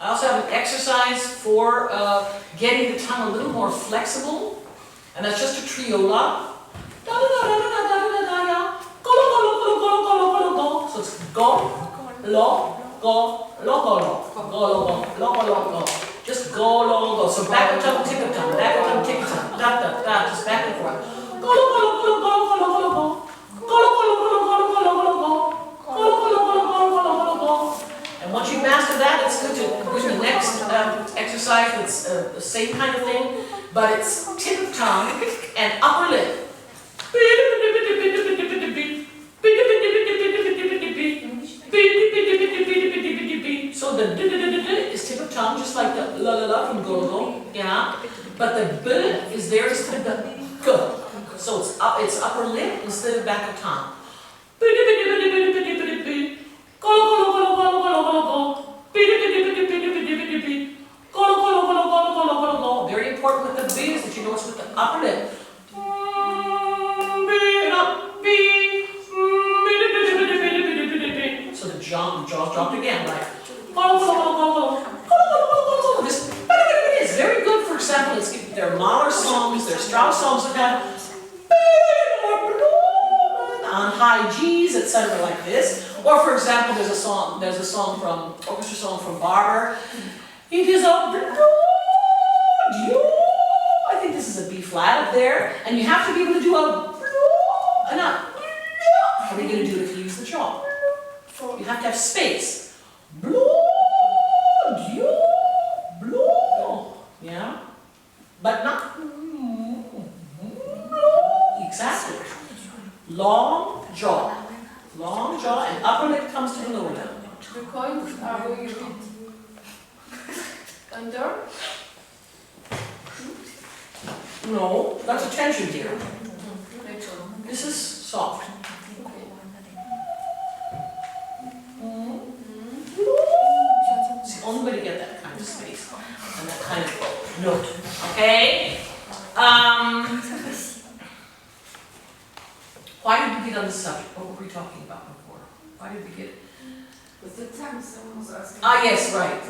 I also have an exercise for getting the tongue a little more flexible, and that's just a triola. So it's go, lo, go, lo, go, lo, go, lo, go, lo, go, lo, go. Just go, lo, go. So back of tongue, tick of tongue, back of tongue, tick of tongue, da, da, da, just back and forth. Go, lo, go, lo, go, lo, go, lo, go, lo, go. Go, lo, go, lo, go, lo, go, lo, go, lo, go, lo, go. Go, lo, go, lo, go, lo, go, lo, go, lo, go. And once you master that, it's good to do the next exercise that's the same kind of thing, but it's tip of tongue and upper lip. So the is tip of tongue, just like the la la la from go go, yeah. But the b is there instead of the g. So it's upper lip instead of back of tongue. Very important with the b is that you know it's with the upper lip. So the jaws dropped again, right? This is very good, for example, there are Mahler songs, there are Strauss songs that have on high G's, etc. like this. Or for example, there's a song from orchestra song from Barber. It is a I think this is a B flat up there, and you have to be able to do a and a. How are you going to do it if you use the jaw? You have to have space. Yeah, but not exactly. Long jaw, and upper lip comes to the lower lip. The coins are going a bit under. No, that's a tension here. This is soft. It's the only way to get that kind of space and that kind of note. Okay? Why did we get on this subject? What were we talking about before? Why did we get it? With the tongue, someone was asking. Ah, yes, right.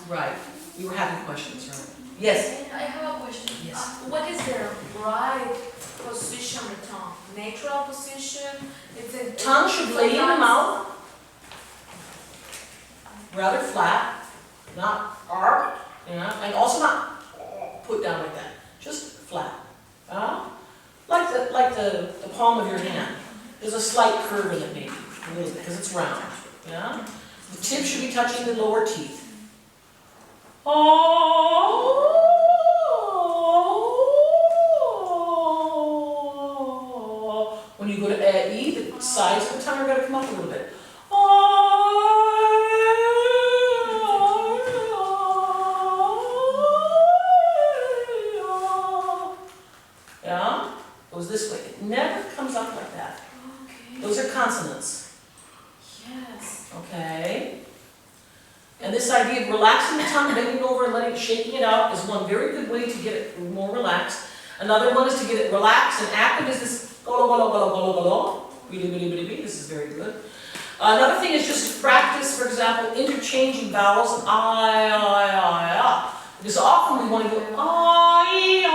Right. We were having questions, right? Yes. I have a question. Yes. What is the right position of the tongue? Natural position? Tongue should lay in the mouth, rather flat, not arched, and also not put down like that. Just flat. Like the palm of your hand. There's a slight curve in it, maybe, a little bit, because it's round. Yeah? The tip should be touching the lower teeth. When you go to E, the sides of the tongue are going to come up a little bit. Yeah? It goes this way. It never comes up like that. Okay. Those are consonants. Yes. Okay? And this idea of relaxing the tongue, bending over and shaking it out is one very good way to get it more relaxed. Another one is to get it relaxed and active is this golo golo golo golo golo. This is very good. Another thing is just to practice, for example, interchanging vowels, I. Because often we want to go I.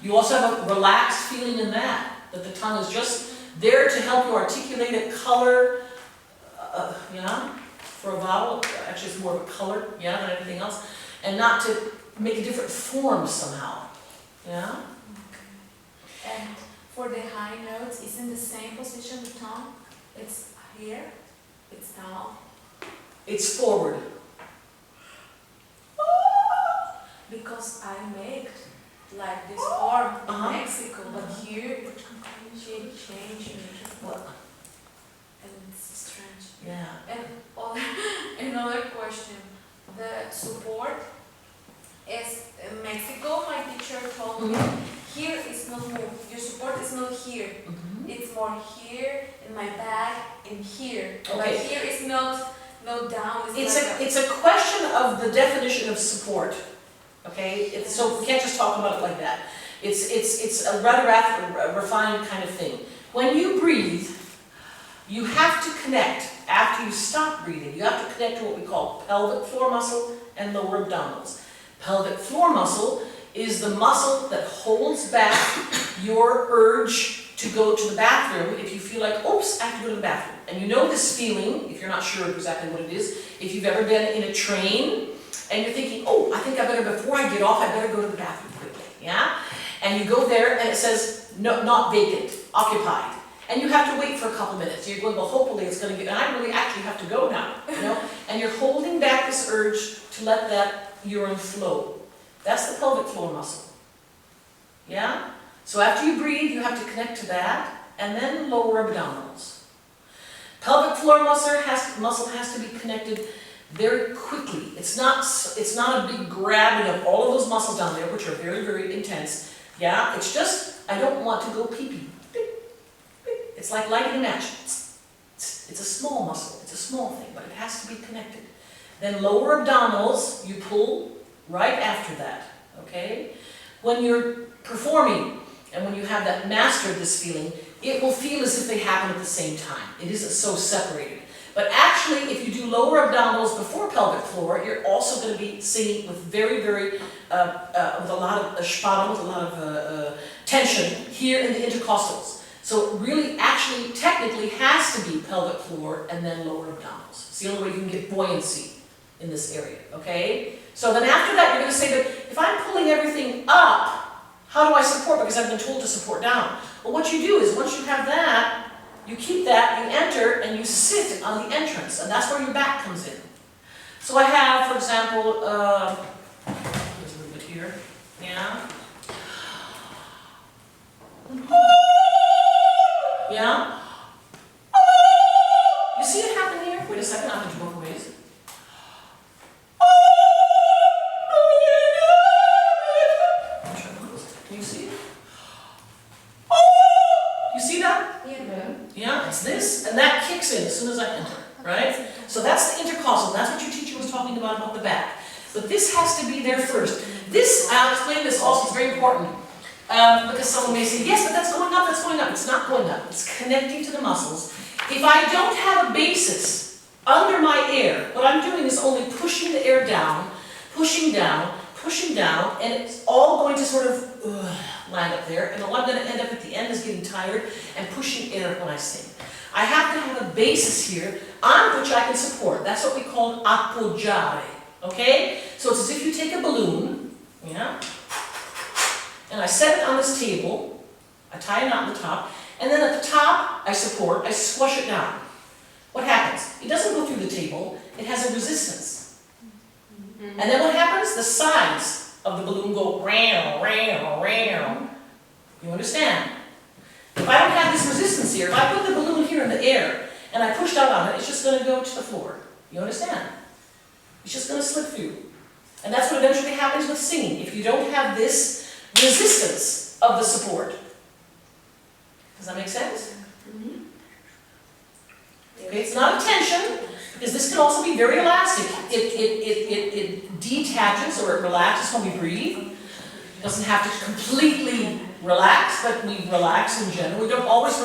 You also have a relaxed feeling in that the tongue is just there to help you articulate a color, for a vowel. Actually, it's more of a color, than anything else, and not to make a different form somehow. Yeah. Okay. And for the high notes, it's in the same position the tongue. It's here. It's down. It's forward. Because I make like this form in Mexico, but here she changed me. What? And it's strange. Yeah. And another question, the support is in Mexico. My teacher told me here is not move. Your support is not here. It's more here in my back and here. Okay. But here is not down. It's a question of the definition of support. Okay, so we can't just talk about it like that. It's a rather refined kind of thing. When you breathe, you have to connect, after you stop breathing, you have to connect to what we call pelvic floor muscle and lower abdominals. Pelvic floor muscle is the muscle that holds back your urge to go to the bathroom if you feel like, oops, I have to go to the bathroom. And you know this feeling, if you're not sure exactly what it is, if you've ever been in a train and you're thinking, oh, I think I better, before I get off, I better go to the bathroom quickly, yeah? And you go there and it says, no, not vacant, occupied. And you have to wait for a couple minutes. You're going, well, hopefully it's going to get, and I really actually have to go now, you know? And you're holding back this urge to let that urine flow. That's the pelvic floor muscle, yeah? So after you breathe, you have to connect to that, and then lower abdominals. Pelvic floor muscle has to be connected very quickly. It's not a big grabbing of all of those muscles down there, which are very, very intense. Yeah, it's just, I don't want to go pee-pee. It's like lighting a match. It's a small muscle, it's a small thing, but it has to be connected. Then lower abdominals, you pull right after that, okay? When you're performing, and when you have that mastered this feeling, it will feel as if they happen at the same time. It isn't so separated. But actually, if you do lower abdominals before pelvic floor, you're also going to be singing with very, very, with a lot of spannung, with a lot of tension here in the intercostals. So it really, actually, technically has to be pelvic floor and then lower abdominals. It's the only way you can get buoyancy in this area, okay? So then after that, you're going to say that if I'm pulling everything up, how do I support? Because I've been told to support down. Well, what you do is, once you have that, you keep that, you enter, and you sit on the entrance, and that's where your back comes in. So I have, for example, there's a little bit here, yeah? Yeah? You see it happen here? Wait a second, I'm going to do both ways. Can you see it? You see that? Yeah. Yeah, it's this, and that kicks in as soon as I enter, right? So that's the intercostal, that's what your teacher was talking about the back. But this has to be there first. This, I'll explain this also, it's very important. Because someone may say, yes, but that's going up, that's going up. It's not going up, it's connecting to the muscles. If I don't have a basis under my air, what I'm doing is only pushing the air down, pushing down, and it's all going to sort of land up there, and all I'm going to end up at the end is getting tired and pushing air when I sing. I have to have a basis here on which I can support. That's what we call appoggiare, okay? So it's as if you take a balloon, yeah, and I set it on this table, I tie a knot on the top, and then at the top I support, I squash it down. What happens? It doesn't go through the table, it has a resistance. And then what happens? The sides of the balloon go round, round, round. You understand? If I don't have this resistance here, if I put the balloon here in the air and I push down on it, it's just going to go to the floor. You understand? It's just going to slip through. And that's what eventually happens with singing. If you don't have this resistance of the support. Does that make sense? Okay, it's not a tension, because this can also be very elastic. It detaches or it relaxes when we breathe. It doesn't have to completely relax, but we relax in general. We don't always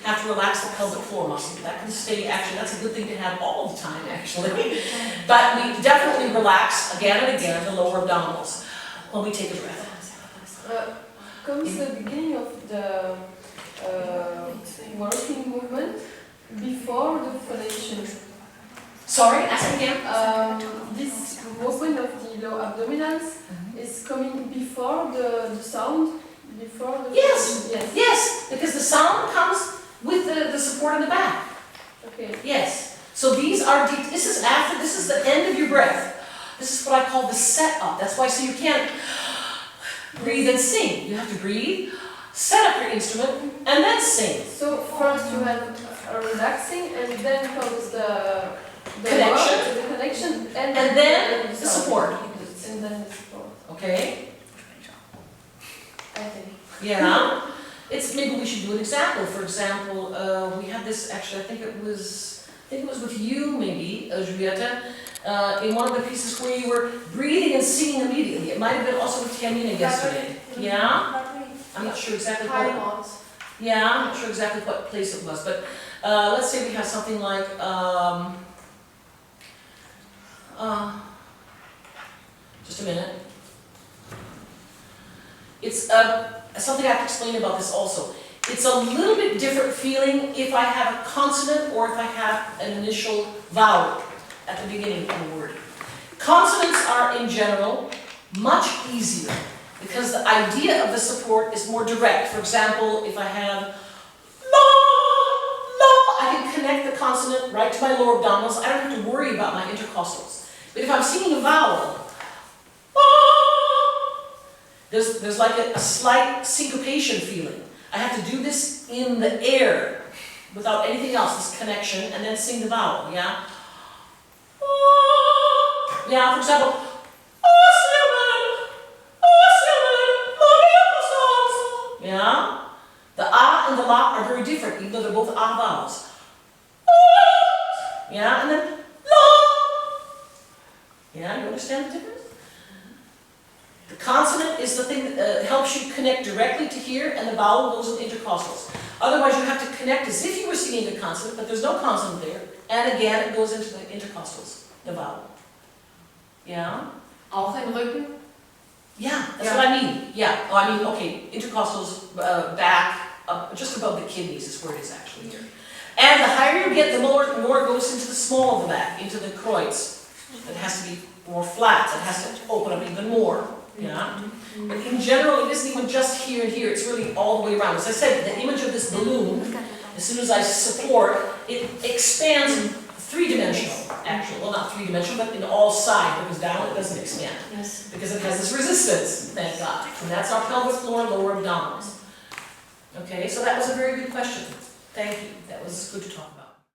have to relax the pelvic floor muscle. That can stay, actually, that's a good thing to have all the time, actually. But we definitely relax again and again the lower abdominals when we take a breath. Comes the beginning of the working movement before the phonation. Sorry, ask again. This movement of the low abdominals is coming before the sound, before the Yes, yes, yes, because the sound comes with the support in the back. Okay. Yes. So these are deep. This is the end of your breath. This is what I call the set-up. That's why, so you can't breathe and sing. You have to breathe, set up your instrument, and then sing. So first you have a relaxing, and then comes the Connection. word, the connection, and then the sound. support. And then the support. Okay? I think. Yeah. Maybe we should do an example. For example, we had this, actually, I think it was with you maybe, Julieta. in one of the pieces where you were breathing and singing immediately. It might have been also with Tamina yesterday. Yeah? I'm not sure exactly High what. notes. Yeah, I'm not sure exactly what place it was, but let's say we have something like just a minute. It's something I have to explain about this also. It's a little bit different feeling if I have a consonant or if I have an initial vowel at the beginning of the word. Consonants are, in general, much easier because the idea of the support is more direct. For example, if I have la, la, I can connect the consonant right to my lower abdominals. I don't have to worry about my intercostals. But if I'm singing a vowel, there's like a slight syncopation feeling. I have to do this in the air without anything else, this connection, and then sing the vowel, yeah? Yeah, for example, yeah? The ah and the la are very different, even though they're both ah vowels. Yeah, and then la. Yeah, you understand the difference? The consonant is the thing that helps you connect directly to here, and the vowel goes with intercostals. Otherwise, you have to connect as if you were singing the consonant, but there's no consonant there. And again, it goes into the intercostals, the vowel. Yeah? Auch im Rücken? Yeah, that's what I mean. Yeah. Oh, I mean, okay, intercostals, back, up, just above the kidneys is where it is actually here. And the higher you get, the more it goes into the small of the back, into the kreuz. It has to be more flat. It has to open up even more. Yeah? But in general, it isn't even just here and here. It's really all the way around. As I said, the image of this balloon, as soon as I support, it expands three-dimensional, actually. Well, not three-dimensional, but in all sides, because down it doesn't expand. Yes. Because it has this resistance, thank God. And that's our pelvic floor, lower abdominals. Okay, so that was a very good question. Thank you. That was good to talk about.